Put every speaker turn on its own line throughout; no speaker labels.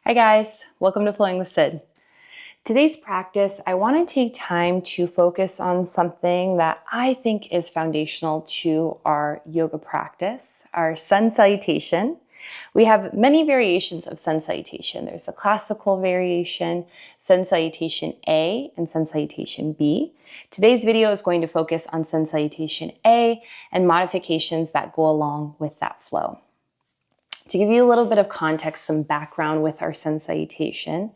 Hi guys, welcome to Flowing with Sid. Today's practice, I want to take time to focus on something that I think is foundational to our yoga practice, our Sun Salutation. We have many variations of Sun Salutation. There's a classical variation, Sun Salutation A and Sun Salutation B. Today's video is going to focus on Sun Salutation A and modifications that go along with that flow. To give you a little bit of context, some background with our Sun Salutation,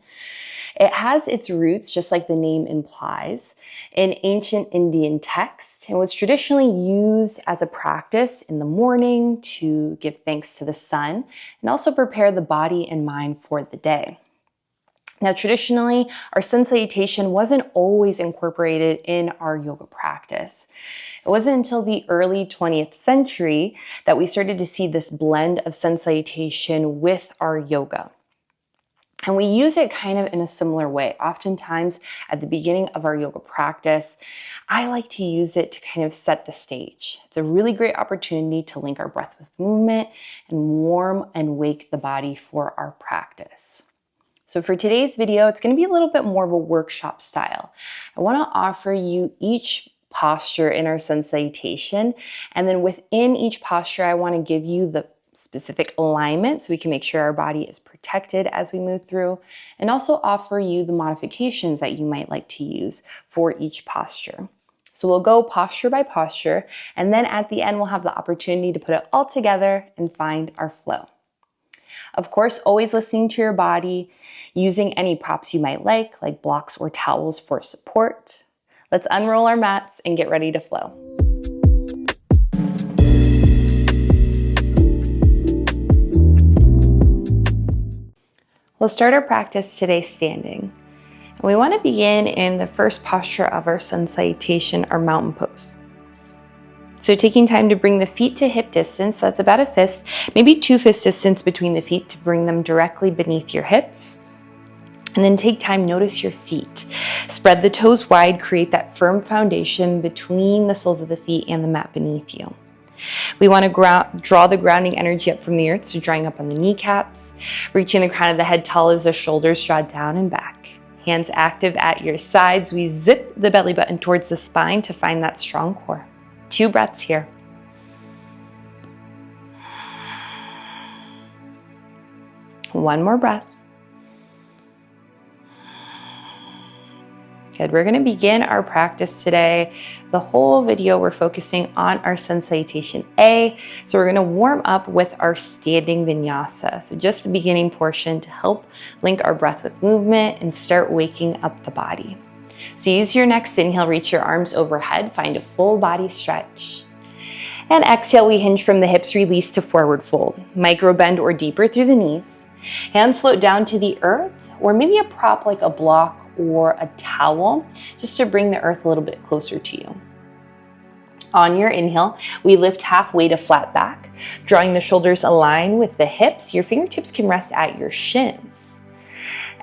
it has its roots, just like the name implies, in ancient Indian text and was traditionally used as a practice in the morning to give thanks to the sun and also prepare the body and mind for the day. Now, traditionally, our Sun Salutation wasn't always incorporated in our yoga practice. It wasn't until the early 20th century that we started to see this blend of Sun Salutation with our yoga. And we use it kind of in a similar way. Oftentimes at the beginning of our yoga practice, I like to use it to kind of set the stage. It's a really great opportunity to link our breath with movement and warm and wake the body for our practice. So for today's video, it's going to be a little bit more of a workshop style. I want to offer you each posture in our Sun Salutation, and then within each posture, I want to give you the specific alignment so we can make sure our body is protected as we move through, and also offer you the modifications that you might like to use for each posture. So we'll go posture by posture, and then at the end, we'll have the opportunity to put it all together and find our flow. Of course, always listening to your body, using any props you might like blocks or towels for support. Let's unroll our mats and get ready to flow. We'll start our practice today standing. We want to begin in the first posture of our Sun Salutation, our mountain pose. So taking time to bring the feet to hip distance, so that's about a fist, maybe 2 fist distance between the feet to bring them directly beneath your hips. And then take time, notice your feet. Spread the toes wide, create that firm foundation between the soles of the feet and the mat beneath you. We want to draw the grounding energy up from the earth, so drawing up on the kneecaps, reaching the crown of the head tall as the shoulders draw down and back. Hands active at your sides. We zip the belly button towards the spine to find that strong core. 2 breaths here. One more breath. Good. We're going to begin our practice today. The whole video we're focusing on our Sun Salutation A. So we're going to warm up with our standing vinyasa. So just the beginning portion to help link our breath with movement and start waking up the body. So use your next inhale, reach your arms overhead, find a full body stretch. And exhale, we hinge from the hips, release to forward fold. Micro bend or deeper through the knees. Hands float down to the earth, or maybe a prop like a block or a towel, just to bring the earth a little bit closer to you. On your inhale, we lift halfway to flat back, drawing the shoulders align with the hips. Your fingertips can rest at your shins.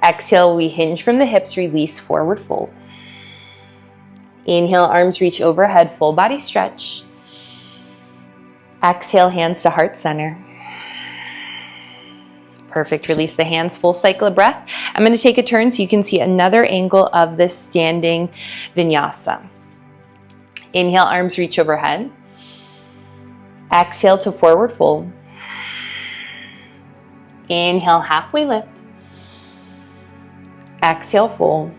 Exhale, we hinge from the hips, release, forward fold. Inhale, arms reach overhead, full body stretch. Exhale, hands to heart center. Perfect. Release the hands, full cycle of breath. I'm going to take a turn so you can see another angle of this standing vinyasa. Inhale, arms reach overhead. Exhale to forward fold. Inhale, halfway lift. Exhale, fold.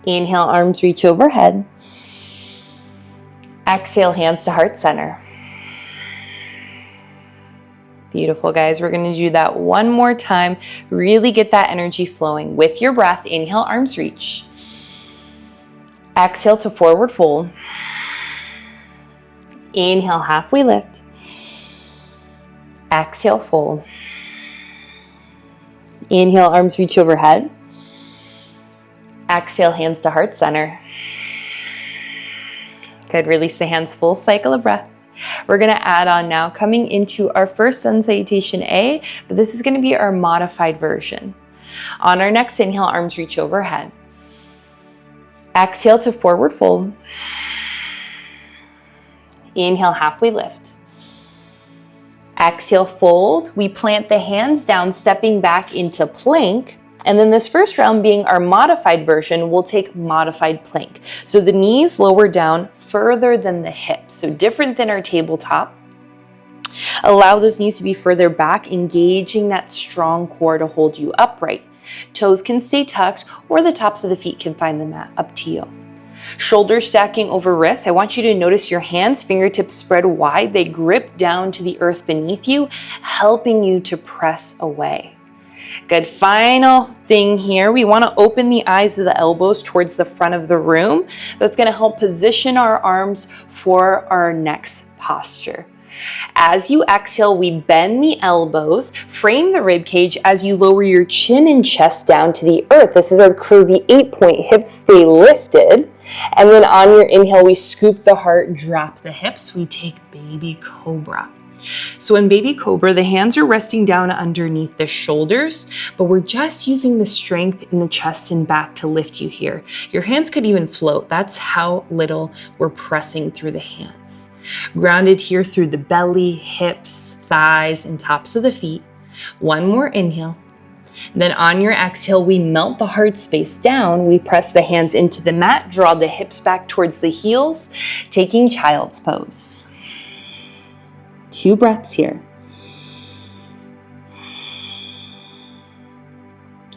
Inhale, arms reach overhead. Exhale, hands to heart center. Beautiful, guys. We're going to do that one more time. Really get that energy flowing with your breath. Inhale, arms reach. Exhale to forward fold. Inhale, halfway lift. Exhale, fold. Inhale, arms reach overhead. Exhale, hands to heart center. Good. Release the hands, full cycle of breath. We're going to add on now, coming into our first Sun Salutation A, but this is going to be our modified version. On our next inhale, arms reach overhead. Exhale to forward fold. Inhale, halfway lift. Exhale, fold. We plant the hands down, stepping back into plank. And then this first round being our modified version, we'll take modified plank. So the knees lower down further than the hips. So different than our tabletop. Allow those knees to be further back, engaging that strong core to hold you upright. Toes can stay tucked or the tops of the feet can find the mat, up to you. Shoulders stacking over wrists. I want you to notice your hands, fingertips spread wide. They grip down to the earth beneath you, helping you to press away. Good. Final thing here. We want to open the eyes of the elbows towards the front of the room. That's going to help position our arms for our next posture. As you exhale, we bend the elbows, frame the rib cage as you lower your chin and chest down to the earth. This is our curvy 8-point. Hips stay lifted. And then on your inhale, we scoop the heart, drop the hips. We take baby cobra. So in baby cobra, the hands are resting down underneath the shoulders, but we're just using the strength in the chest and back to lift you here. Your hands could even float. That's how little we're pressing through the hands. Grounded here through the belly, hips, thighs, and tops of the feet. One more inhale. Then on your exhale, we melt the heart space down. We press the hands into the mat, draw the hips back towards the heels, taking child's pose. 2 breaths here.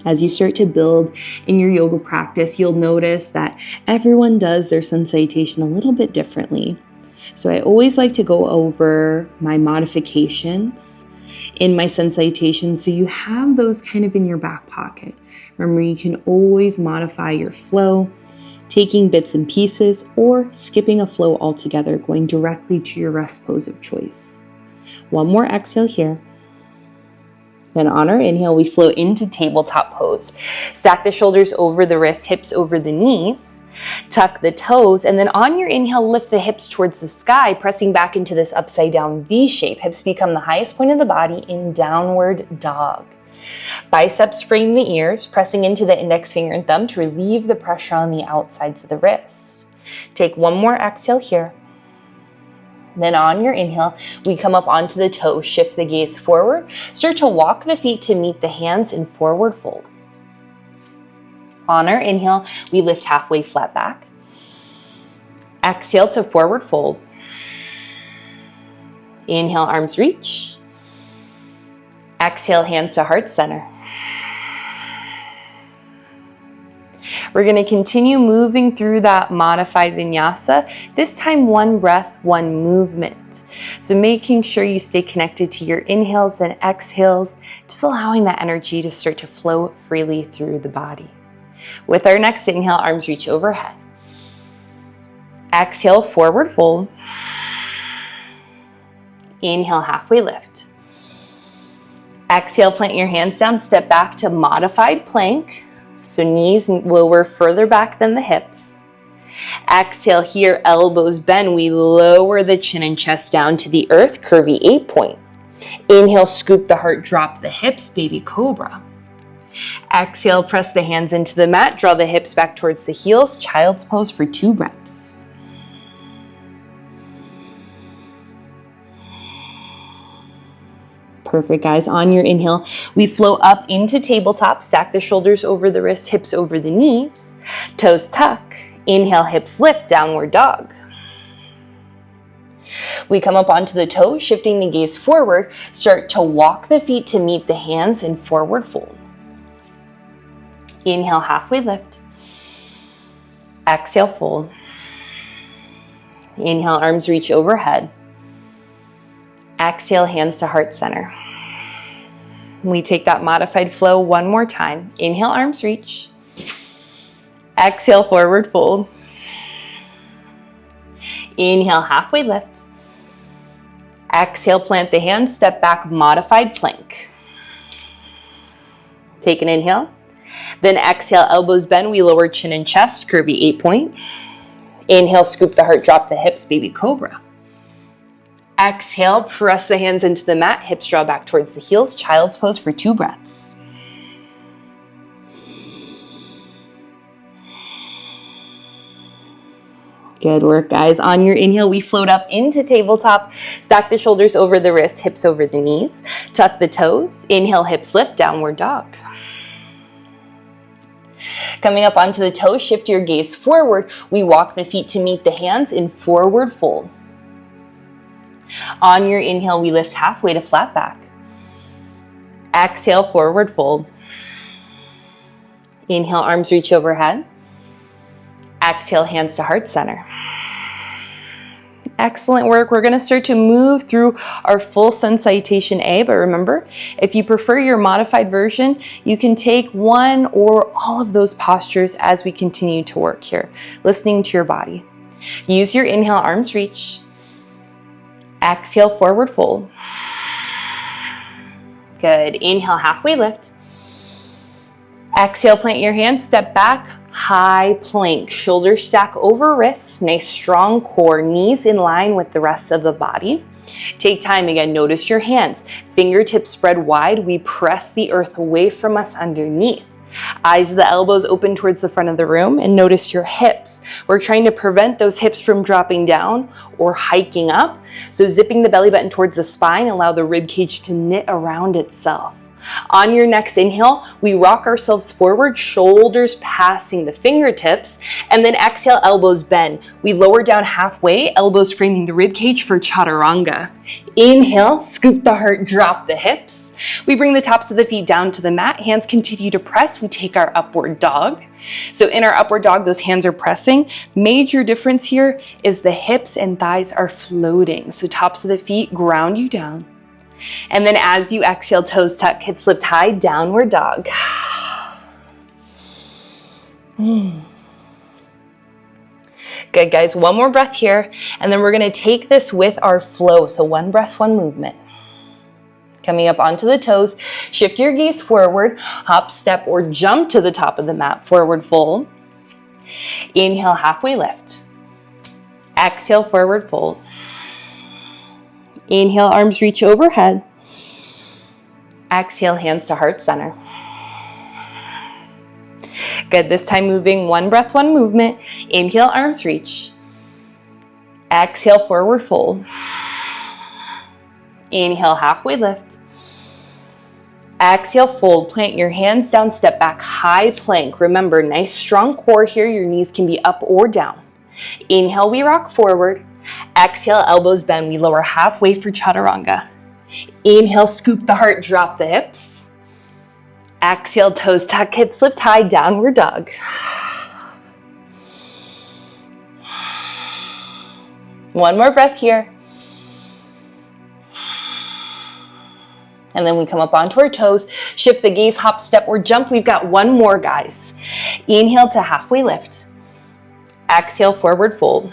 As you start to build in your yoga practice, you'll notice that everyone does their sun salutation a little bit differently. So I always like to go over my modifications in my sun salutation so you have those kind of in your back pocket. Remember, you can always modify your flow, taking bits and pieces or skipping a flow altogether, going directly to your rest pose of choice. One more exhale here. Then on our inhale, we flow into tabletop pose. Stack the shoulders over the wrists, hips over the knees. Tuck the toes, and then on your inhale, lift the hips towards the sky, pressing back into this upside down V shape. Hips become the highest point of the body in downward dog. Biceps frame the ears, pressing into the index finger and thumb to relieve the pressure on the outsides of the wrist. Take one more exhale here. Then on your inhale, we come up onto the toes, shift the gaze forward, start to walk the feet to meet the hands in forward fold. On our inhale, we lift halfway flat back. Exhale to forward fold. Inhale, arms reach. Exhale, hands to heart center. We're going to continue moving through that modified vinyasa, this time 1 breath, 1 movement. So making sure you stay connected to your inhales and exhales, just allowing that energy to start to flow freely through the body. With our next inhale, arms reach overhead. Exhale, forward fold. Inhale, halfway lift. Exhale, plant your hands down, step back to modified plank. So knees lower further back than the hips. Exhale here, elbows bend. We lower the chin and chest down to the earth, curvy 8-point. Inhale, scoop the heart, drop the hips, baby cobra. Exhale, press the hands into the mat, draw the hips back towards the heels, child's pose for 2 breaths. Perfect, guys. On your inhale, we flow up into tabletop, stack the shoulders over the wrists, hips over the knees, toes tuck. Inhale, hips lift, downward dog. We come up onto the toes, shifting the gaze forward, start to walk the feet to meet the hands in forward fold. Inhale, halfway lift. Exhale, fold. Inhale, arms reach overhead. Exhale, hands to heart center. We take that modified flow 1 more time. Inhale, arms reach. Exhale, forward fold. Inhale, halfway lift. Exhale, plant the hands, step back, modified plank. Take an inhale. Then exhale, elbows bend. We lower chin and chest, curvy 8-point. Inhale, scoop the heart, drop the hips, baby cobra. Exhale, press the hands into the mat, hips draw back towards the heels, child's pose for 2 breaths. Good work, guys. On your inhale, we float up into tabletop. Stack the shoulders over the wrists, hips over the knees. Tuck the toes. Inhale, hips lift, downward dog. Coming up onto the toes, shift your gaze forward. We walk the feet to meet the hands in forward fold. On your inhale, we lift halfway to flat back. Exhale, forward fold. Inhale, arms reach overhead. Exhale, hands to heart center. Excellent work. We're going to start to move through our full Sun Salutation A, but remember, if you prefer your modified version, you can take one or all of those postures as we continue to work here, listening to your body. Use your inhale, arms reach. Exhale, forward fold. Good. Inhale, halfway lift. Exhale, plant your hands, step back, high plank. Shoulders stack over wrists, nice strong core, knees in line with the rest of the body. Take time again, notice your hands. Fingertips spread wide, we press the earth away from us underneath. Eyes of the elbows open towards the front of the room, and notice your hips. We're trying to prevent those hips from dropping down or hiking up. So zipping the belly button towards the spine, allow the rib cage to knit around itself. On your next inhale, we rock ourselves forward, shoulders passing the fingertips, and then exhale, elbows bend. We lower down halfway, elbows framing the rib cage for chaturanga. Inhale, scoop the heart, drop the hips. We bring the tops of the feet down to the mat, hands continue to press. We take our upward dog. So in our upward dog, those hands are pressing. Major difference here is the hips and thighs are floating. So tops of the feet ground you down. And then as you exhale, toes tuck, hips lift high, downward dog. Good, guys. One more breath here, and then we're going to take this with our flow. So one breath, one movement. Coming up onto the toes, shift your gaze forward, hop, step, or jump to the top of the mat, forward fold. Inhale, halfway lift. Exhale, forward fold. Inhale, arms reach overhead. Exhale, hands to heart center. Good, this time moving one breath, one movement. Inhale, arms reach. Exhale, forward fold. Inhale, halfway lift. Exhale, fold. Plant your hands down, step back, high plank. Remember, nice strong core here. Your knees can be up or down. Inhale, we rock forward. Exhale, elbows bend. We lower halfway for chaturanga. Inhale, scoop the heart, drop the hips. Exhale, toes tuck, hips lift high, downward dog. One more breath here. And then we come up onto our toes, shift the gaze, hop, step, or jump. We've got one more, guys. Inhale to halfway lift. Exhale, forward fold.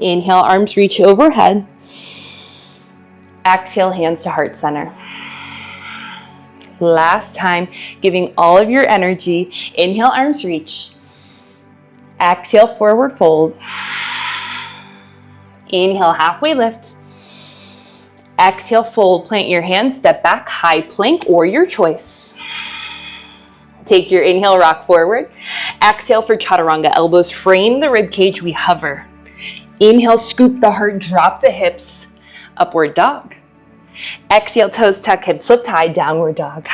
Inhale, arms reach overhead. Exhale, hands to heart center. Last time, giving all of your energy. Inhale, arms reach. Exhale, forward fold. Inhale, halfway lift. Exhale, fold. Plant your hands, step back, high plank, or your choice. Take your inhale, rock forward. Exhale for chaturanga. Elbows frame the rib cage, we hover. Inhale, scoop the heart, drop the hips, upward dog. Exhale, toes tuck, hips lift high, downward dog.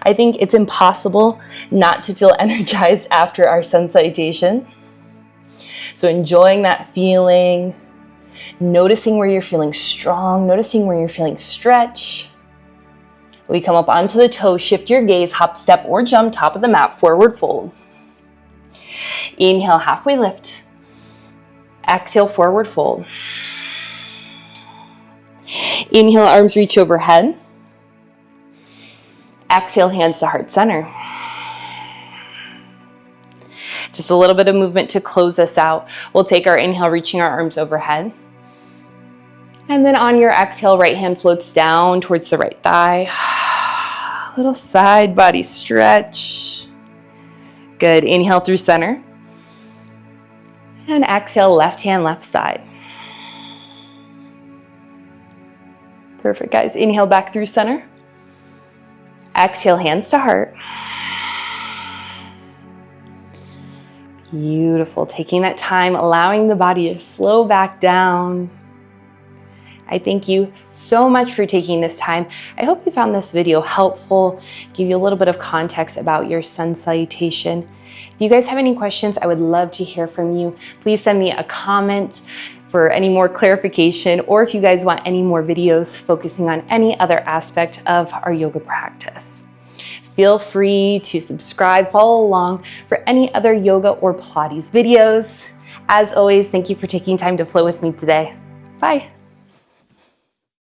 I think it's impossible not to feel energized after our Sun Salutation. So enjoying that feeling, noticing where you're feeling strong, noticing where you're feeling stretch. We come up onto the toes, shift your gaze, hop, step, or jump, top of the mat, forward fold. Inhale, halfway lift. Exhale, forward fold. Inhale, arms reach overhead. Exhale, hands to heart center. Just a little bit of movement to close us out. We'll take our inhale, reaching our arms overhead. And then on your exhale, right hand floats down towards the right thigh. Little side body stretch. Good. Inhale through center. And exhale, left hand, left side. Perfect, guys. Inhale back through center. Exhale, hands to heart. Beautiful. Taking that time, allowing the body to slow back down. I thank you so much for taking this time. I hope you found this video helpful, give you a little bit of context about your sun salutation. If you guys have any questions, I would love to hear from you. Please send me a comment for any more clarification, or if you guys want any more videos focusing on any other aspect of our yoga practice. Feel free to subscribe, follow along for any other yoga or Pilates videos. As always, thank you for taking time to flow with me today. Bye.